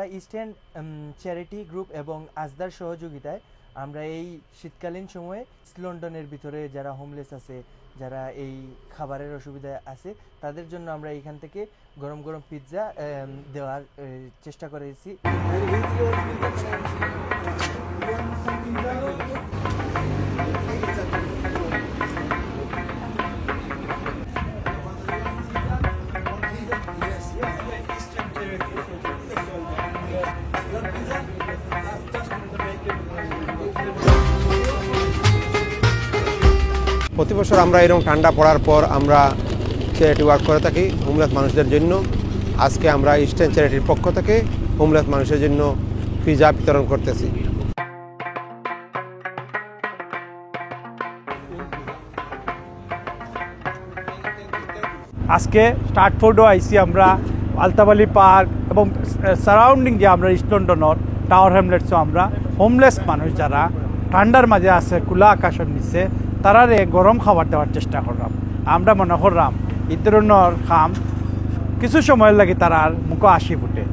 আমরা eastern charity group এবং আজদার সহযোগিতায় আমরা এই শীতকালীন সময়ে লন্ডনের ভিতরে যারা হোমলেস আছে, যারা এই খাবারের অসুবিধা আছে, তাদের জন্য আমরা এখান থেকে গরম গরম পিৎজা দেওয়ার চেষ্টা করেছি। প্রতি বছর আমরা এরকম ঠান্ডা পড়ার পর আমরা চ্যারিটি ওয়ার্ক করে থাকি হোমলেস মানুষদের জন্য। আজকে আমরা ইস্টার্ন চ্যারিটির পক্ষ থেকে হোমলেস মানুষের জন্য পিৎজা বিতরণ করতেছি। আজকে স্টার্টফোর্ডও আইসি আমরা, আলতাবালি পার্ক এবং সারাউন্ডিং যে আমরা ইস্ট লন্ডনের টাওয়ার হ্যামলেটসও আমরা হোমলেস মানুষ যারা ঠান্ডার মাঝে আছে খোলা আকাশের নিচে তারারে গরম খাবার দেওয়ার চেষ্টা করলাম। আমরা মনে করলাম এই ধরনের খাম কিছু সময়ের লাগে তারার মুখ হাসি ফুটে।